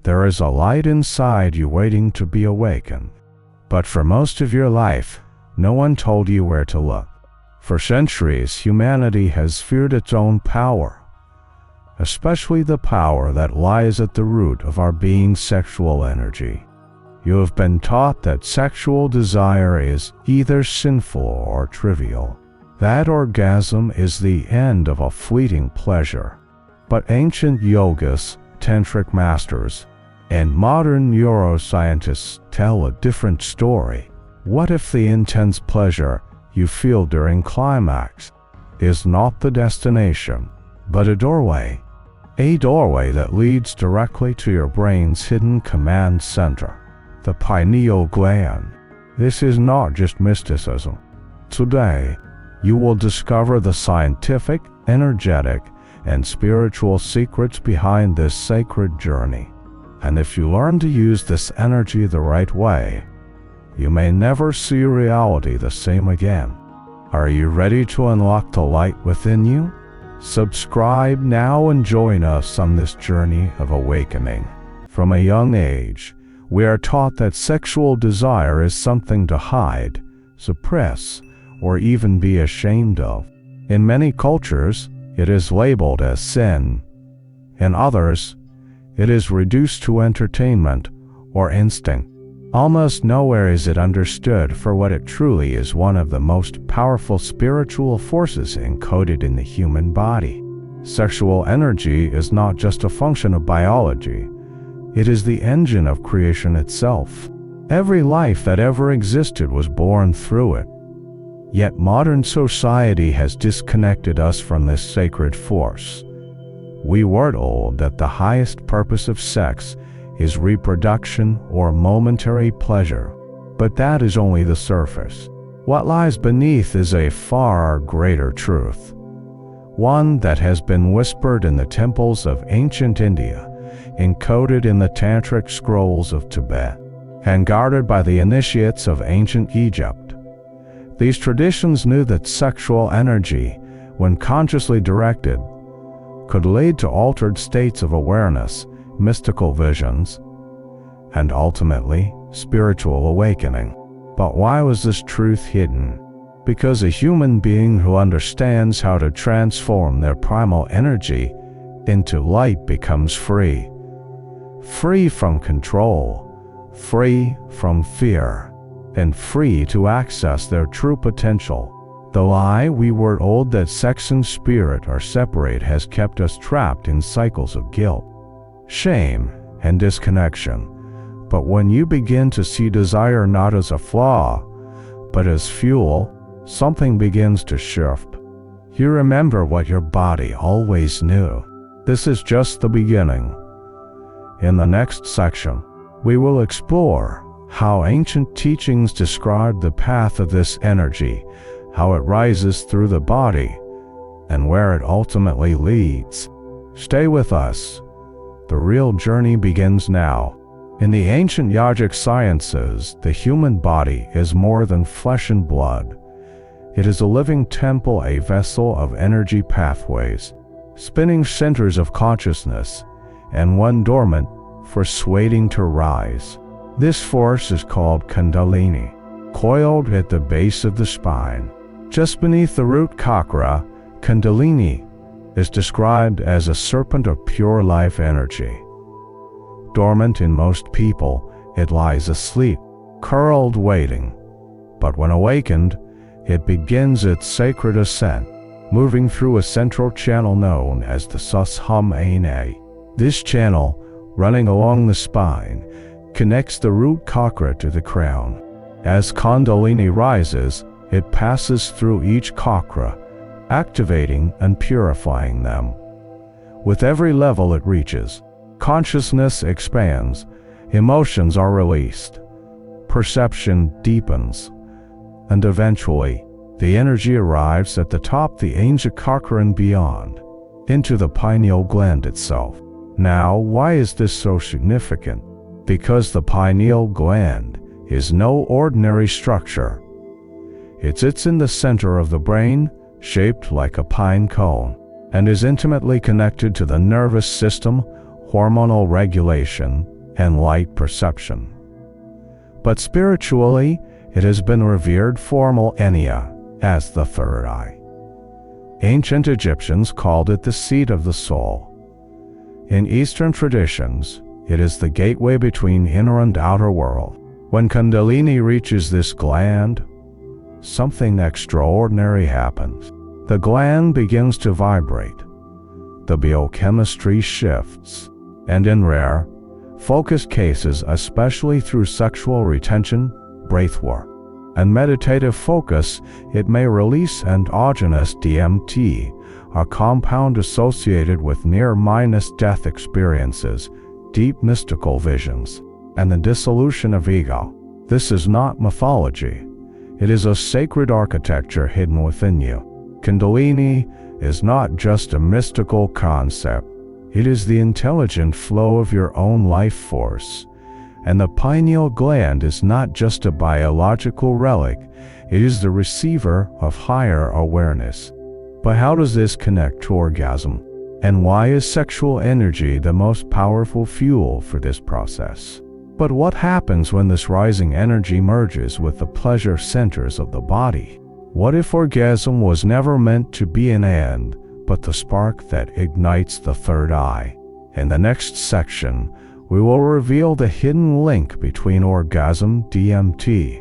There is a light inside you waiting to be awakened. But for most of your life, no one told you where to look. For centuries, humanity has feared its own power, especially the power that lies at the root of our being's sexual energy. You have been taught that sexual desire is either sinful or trivial, that orgasm is the end of a fleeting pleasure. But ancient yogas, tantric masters, and modern neuroscientists tell a different story. What if the intense pleasure you feel during climax is not the destination, but a doorway that leads directly to your brain's hidden command center, the pineal gland? This is not just mysticism. Today, you will discover the scientific, energetic, and spiritual secrets behind this sacred journey. And if you learn to use this energy the right way, you may never see reality the same again. Are you ready to unlock the light within you? Subscribe now and join us on this journey of awakening. From a young age, we are taught that sexual desire is something to hide, suppress, or even be ashamed of. In many cultures, it is labeled as sin. In others, it is reduced to entertainment or instinct. Almost nowhere is it understood for what it truly is: one of the most powerful spiritual forces encoded in the human body. Sexual energy is not just a function of biology. It is the engine of creation itself. Every life that ever existed was born through it. Yet modern society has disconnected us from this sacred force. We were told that the highest purpose of sex is reproduction or momentary pleasure, but that is only the surface. What lies beneath is a far greater truth, one that has been whispered in the temples of ancient India, encoded in the tantric scrolls of Tibet, and guarded by the initiates of ancient Egypt. These traditions knew that sexual energy, when consciously directed, could lead to altered states of awareness, mystical visions, and ultimately, spiritual awakening. But why was this truth hidden? Because a human being who understands how to transform their primal energy into light becomes free. Free from control, free from fear, and free to access their true potential. The lie we were told that sex and spirit are separate has kept us trapped in cycles of guilt, shame, and disconnection. But when you begin to see desire not as a flaw, but as fuel, something begins to shift. You remember what your body always knew. This is just the beginning. In the next section, we will explore how ancient teachings describe the path of this energy, how it rises through the body, and where it ultimately leads. Stay with us. The real journey begins now. In the ancient yogic sciences, the human body is more than flesh and blood. It is a living temple, a vessel of energy pathways, spinning centers of consciousness, and one dormant force waiting to rise. This force is called Kundalini, coiled at the base of the spine. Just beneath the root chakra, Kundalini is described as a serpent of pure life energy. Dormant in most people, it lies asleep, curled waiting. But when awakened, it begins its sacred ascent, moving through a central channel known as the sushumna. This channel, running along the spine, connects the root chakra to the crown. As Kundalini rises, it passes through each chakra, activating and purifying them. With every level it reaches, consciousness expands, emotions are released, perception deepens, and eventually, the energy arrives at the top, the Ajna chakra and beyond, into the pineal gland itself. Now, why is this so significant? Because the pineal gland is no ordinary structure. It sits in the center of the brain, shaped like a pine cone, and is intimately connected to the nervous system, hormonal regulation, and light perception. But spiritually, it has been revered for millennia as the third eye. Ancient Egyptians called it the seat of the soul. In Eastern traditions, it is the gateway between inner and outer world. When Kundalini reaches this gland, something extraordinary happens. The gland begins to vibrate. The biochemistry shifts, and in rare, focused cases, especially through sexual retention, breathwork, and meditative focus, it may release endogenous DMT, a compound associated with near-death experiences, deep mystical visions, and the dissolution of ego. This is not mythology. It is a sacred architecture hidden within you. Kundalini is not just a mystical concept. It is the intelligent flow of your own life force. And the pineal gland is not just a biological relic, it is the receiver of higher awareness. But how does this connect to orgasm? And why is sexual energy the most powerful fuel for this process? But what happens when this rising energy merges with the pleasure centers of the body? What if orgasm was never meant to be an end, but the spark that ignites the third eye? In the next section, we will reveal the hidden link between Orgasm DMT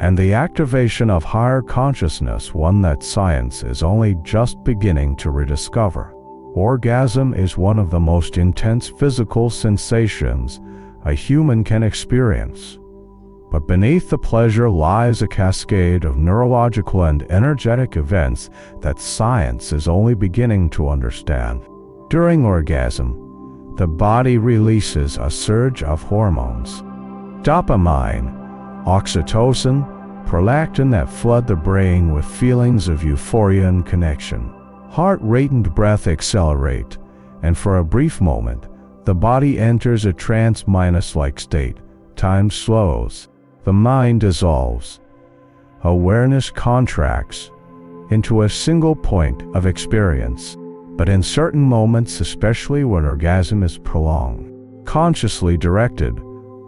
and the activation of higher consciousness, one that science is only just beginning to rediscover. Orgasm is one of the most intense physical sensations a human can experience. But beneath the pleasure lies a cascade of neurological and energetic events that science is only beginning to understand. During orgasm, the body releases a surge of hormones: dopamine, oxytocin, prolactin that flood the brain with feelings of euphoria and connection. Heart rate and breath accelerate, and for a brief moment, the body enters a trance-like state. Time slows. The mind dissolves. Awareness contracts into a single point of experience. But in certain moments, especially when orgasm is prolonged, consciously directed,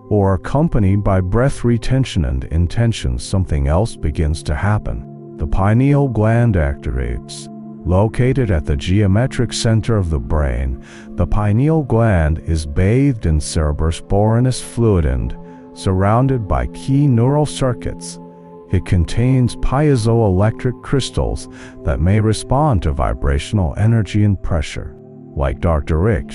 or accompanied by breath retention and intention, something else begins to happen. The pineal gland activates. Located at the geometric center of the brain, the pineal gland is bathed in cerebrospinous fluid and surrounded by key neural circuits. It contains piezoelectric crystals that may respond to vibrational energy and pressure. Like Dr. Rick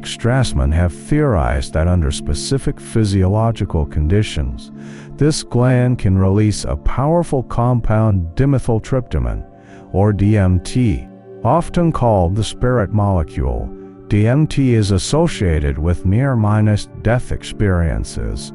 Strassman have theorized that under specific physiological conditions, this gland can release a powerful compound, dimethyltryptamine, or DMT, often called the spirit molecule. DMT is associated with near-death experiences,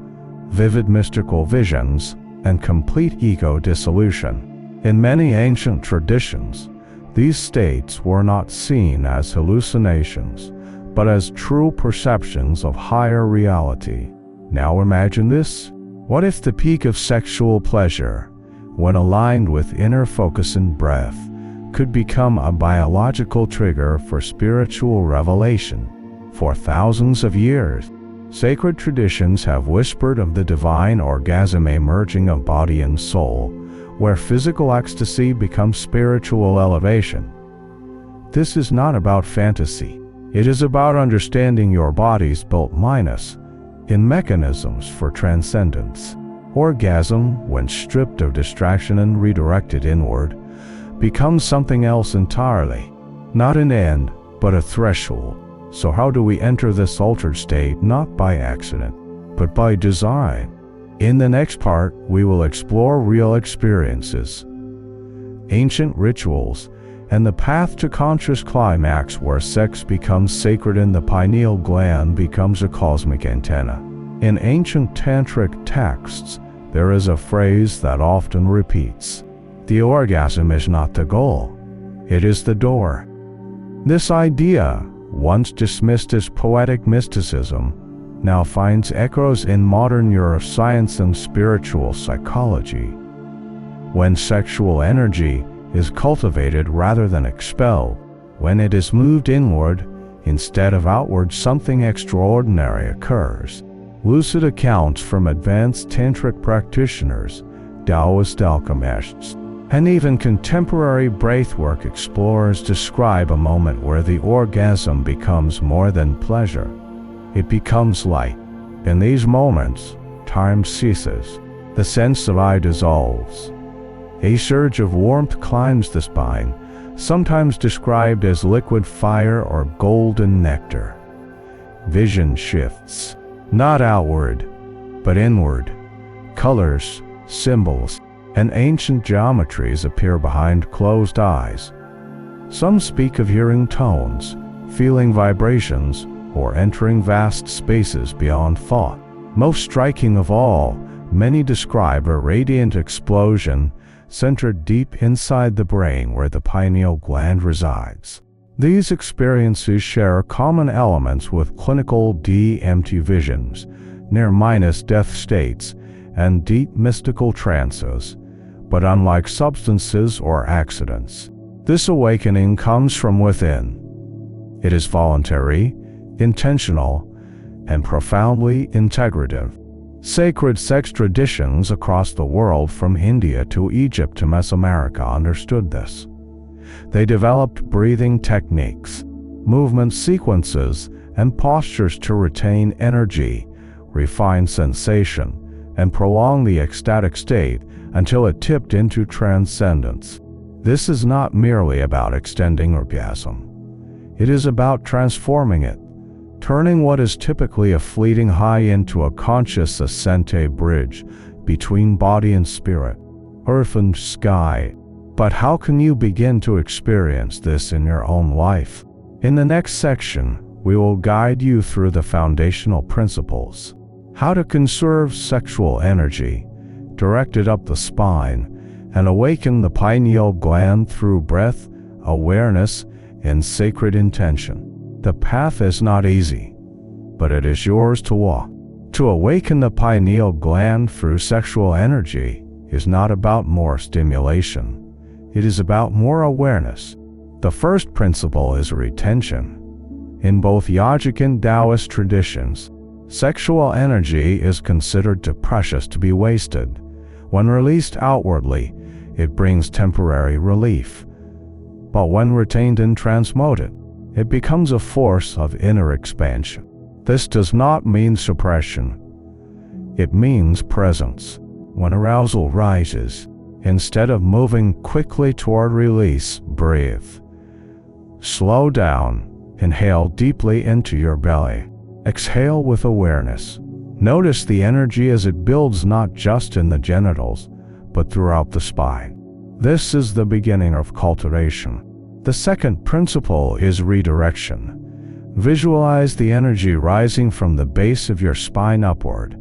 vivid mystical visions, and complete ego dissolution. In many ancient traditions, these states were not seen as hallucinations, but as true perceptions of higher reality. Now imagine this. What if the peak of sexual pleasure, when aligned with inner focus and breath, could become a biological trigger for spiritual revelation? For thousands of years, sacred traditions have whispered of the divine orgasm, a merging of body and soul, where physical ecstasy becomes spiritual elevation. This is not about fantasy. It is about understanding your body's built-minus in mechanisms for transcendence. Orgasm, when stripped of distraction and redirected inward, becomes something else entirely. Not an end, but a threshold. So how do we enter this altered state? Not by accident, but by design. In the next part, we will explore real experiences, ancient rituals, and the path to conscious climax, where sex becomes sacred and the pineal gland becomes a cosmic antenna. In ancient tantric texts, there is a phrase that often repeats: the orgasm is not the goal, it is the door. This idea, once dismissed as poetic mysticism, now finds echoes in modern neuroscience and spiritual psychology. When sexual energy is cultivated rather than expelled, when it is moved inward, Instead of outward, something extraordinary occurs. Lucid accounts from advanced tantric practitioners, Taoist alchemists, and even contemporary breathwork explorers describe a moment where the orgasm becomes more than pleasure. It becomes light. In these moments, time ceases. The sense of I dissolves. A surge of warmth climbs the spine, sometimes described as liquid fire or golden nectar. Vision shifts, not outward, but inward. Colors, symbols, and ancient geometries appear behind closed eyes. Some speak of hearing tones, feeling vibrations, or entering vast spaces beyond thought. Most striking of all, many describe a radiant explosion centered deep inside the brain where the pineal gland resides. These experiences share common elements with clinical DMT visions, near-death states, and deep mystical trances, but unlike substances or accidents, this awakening comes from within. It is voluntary, intentional, and profoundly integrative. Sacred sex traditions across the world, from India to Egypt to Mesoamerica, understood this. They developed breathing techniques, movement sequences, and postures to retain energy, refine sensation, and prolong the ecstatic state until it tipped into transcendence. This is not merely about extending orgasm. It is about transforming it, turning what is typically a fleeting high into a conscious ascent, a bridge between body and spirit, earth and sky. But how can you begin to experience this in your own life? In the next section, we will guide you through the foundational principles: how to conserve sexual energy, direct it up the spine, and awaken the pineal gland through breath, awareness, and sacred intention. The path is not easy, but it is yours to walk. To awaken the pineal gland through sexual energy is not about more stimulation. It is about more awareness. The first principle is retention. In both yogic and Taoist traditions, sexual energy is considered too precious to be wasted. When released outwardly, it brings temporary relief. But when retained and transmuted, it becomes a force of inner expansion. This does not mean suppression. It means presence. When arousal rises, instead of moving quickly toward release, breathe. Slow down. Inhale deeply into your belly. Exhale with awareness. Notice the energy as it builds, not just in the genitals, but throughout the spine. This is the beginning of cultivation. The second principle is redirection. Visualize the energy rising from the base of your spine upward,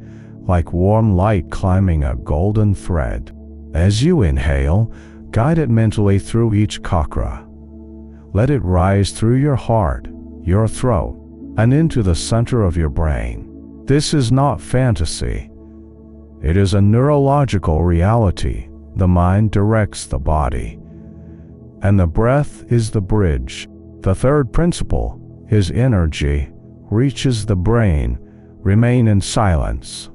like warm light climbing a golden thread. As you inhale, guide it mentally through each chakra. Let it rise through your heart, your throat, and into the center of your brain. This is not fantasy. It is a neurological reality. The mind directs the body, and the breath is the bridge. The third principle is energy reaches the brain. Remain in silence.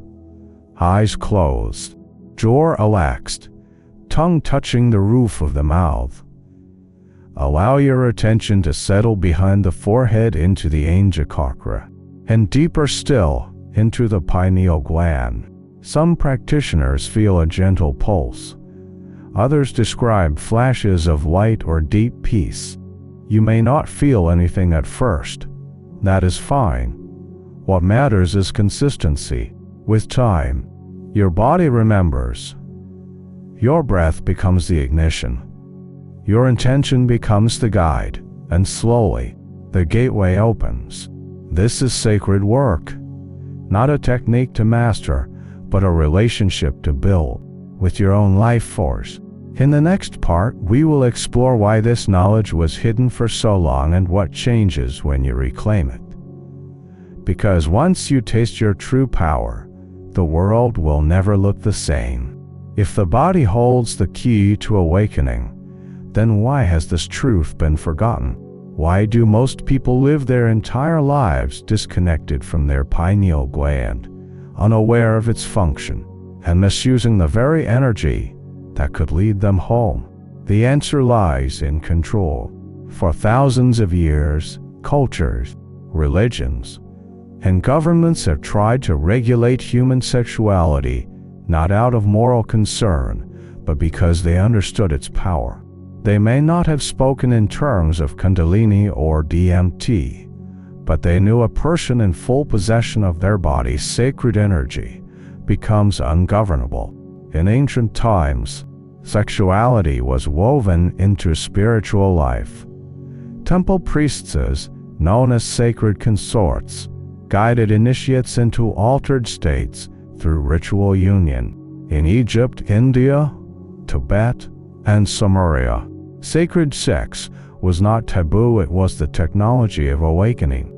Eyes closed, jaw relaxed, tongue touching the roof of the mouth. Allow your attention to settle behind the forehead into the Ajna chakra, and deeper still, into the pineal gland. Some practitioners feel a gentle pulse. Others describe flashes of light or deep peace. You may not feel anything at first. That is fine. What matters is consistency. With time, your body remembers. Your breath becomes the ignition. Your intention becomes the guide, and slowly, the gateway opens. This is sacred work. Not a technique to master, but a relationship to build with your own life force. In the next part, we will explore why this knowledge was hidden for so long and what changes when you reclaim it. Because once you taste your true power, the world will never look the same. If the body holds the key to awakening, then why has this truth been forgotten? Why do most people live their entire lives disconnected from their pineal gland, unaware of its function, and misusing the very energy that could lead them home? The answer lies in control. For thousands of years, cultures, religions, and governments have tried to regulate human sexuality, not out of moral concern, but because they understood its power. They may not have spoken in terms of Kundalini or DMT, but they knew a person in full possession of their body's sacred energy becomes ungovernable. In ancient times, sexuality was woven into spiritual life. Temple priestesses, known as sacred consorts, guided initiates into altered states through ritual union. In Egypt, India, Tibet, and Sumeria, sacred sex was not taboo, it was the technology of awakening.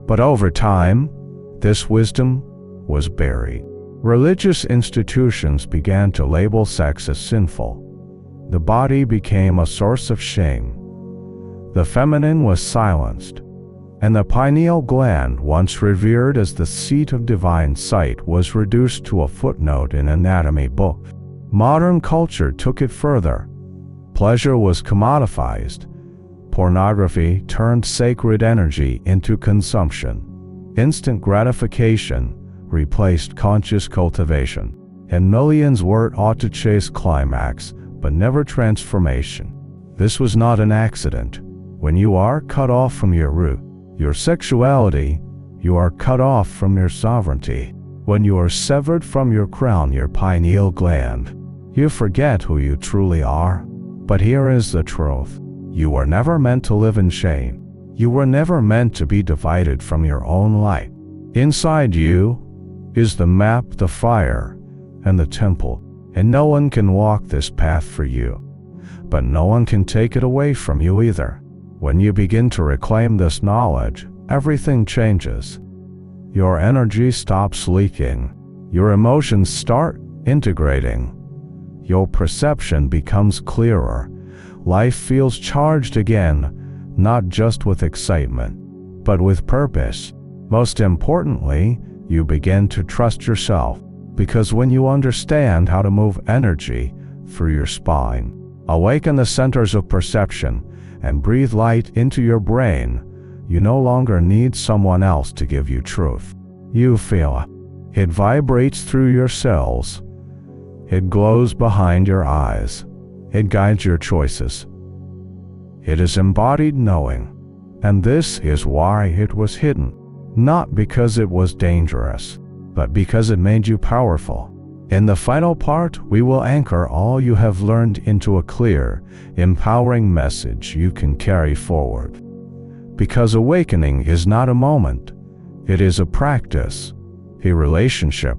But over time, this wisdom was buried. Religious institutions began to label sex as sinful. The body became a source of shame. The feminine was silenced, and the pineal gland, once revered as the seat of divine sight, was reduced to a footnote in anatomy books. Modern culture took it further. Pleasure was commodified. Pornography turned sacred energy into consumption. Instant gratification replaced conscious cultivation. And millions were taught to chase climax, but never transformation. This was not an accident. When you are cut off from your root, your sexuality, you are cut off from your sovereignty. When you are severed from your crown, your pineal gland, you forget who you truly are. But here is the truth. You were never meant to live in shame. You were never meant to be divided from your own light. Inside you is the map, the fire, and the temple, and no one can walk this path for you. But no one can take it away from you either. When you begin to reclaim this knowledge, everything changes. Your energy stops leaking. Your emotions start integrating. Your perception becomes clearer. Life feels charged again, not just with excitement, but with purpose. Most importantly, you begin to trust yourself, because when you understand how to move energy through your spine, awaken the centers of perception, and breathe light into your brain, you no longer need someone else to give you truth. You feel it. It vibrates through your cells. It glows behind your eyes. It guides your choices. It is embodied knowing. And this is why it was hidden. Not because it was dangerous, but because it made you powerful. In the final part, we will anchor all you have learned into a clear, empowering message you can carry forward. Because awakening is not a moment, it is a practice, a relationship,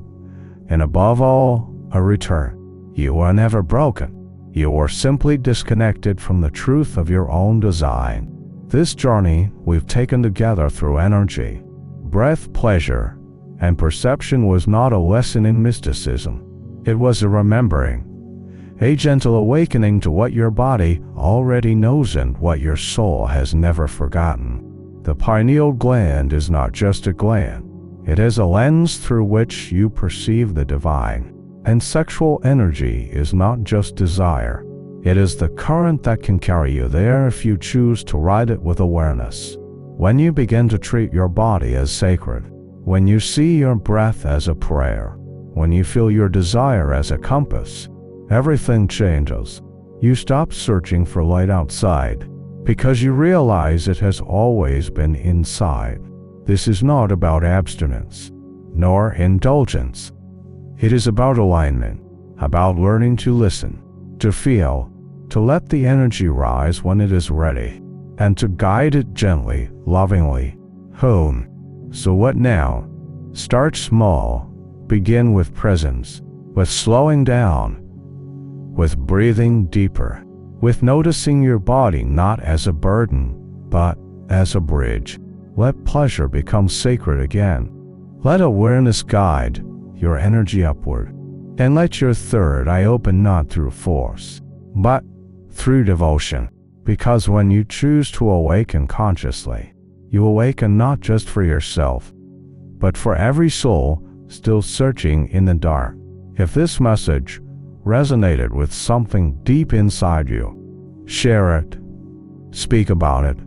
and above all, a return. You are never broken. You are simply disconnected from the truth of your own design. This journey we've taken together through energy, breath, pleasure, and perception was not a lesson in mysticism. It was a remembering, a gentle awakening to what your body already knows and what your soul has never forgotten. The pineal gland is not just a gland. It is a lens through which you perceive the divine. And sexual energy is not just desire. It is the current that can carry you there if you choose to ride it with awareness. When you begin to treat your body as sacred, when you see your breath as a prayer, when you feel your desire as a compass, everything changes. You stop searching for light outside, because you realize it has always been inside. This is not about abstinence, nor indulgence. It is about alignment, about learning to listen, to feel, to let the energy rise when it is ready, and to guide it gently, lovingly, home. So what now? Start small. Begin with presence, with slowing down, with breathing deeper, with noticing your body not as a burden, but as a bridge. Let pleasure become sacred again. Let awareness guide your energy upward, and let your third eye open not through force, but through devotion. Because when you choose to awaken consciously, you awaken not just for yourself, but for every soul still searching in the dark. If this message resonated with something deep inside you, share it, speak about it,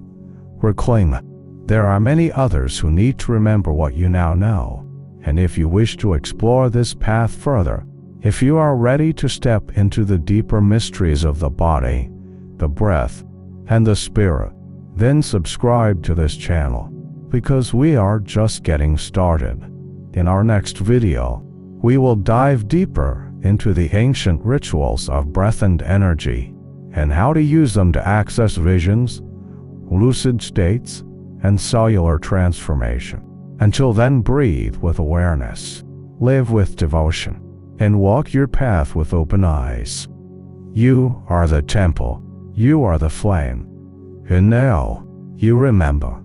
reclaim it. There are many others who need to remember what you now know. And if you wish to explore this path further, if you are ready to step into the deeper mysteries of the body, the breath, and the spirit, then subscribe to this channel, because we are just getting started. In our next video, we will dive deeper into the ancient rituals of breath and energy, and how to use them to access visions, lucid states, and cellular transformation. Until then, breathe with awareness, live with devotion, and walk your path with open eyes. You are the temple, you are the flame, and now you remember.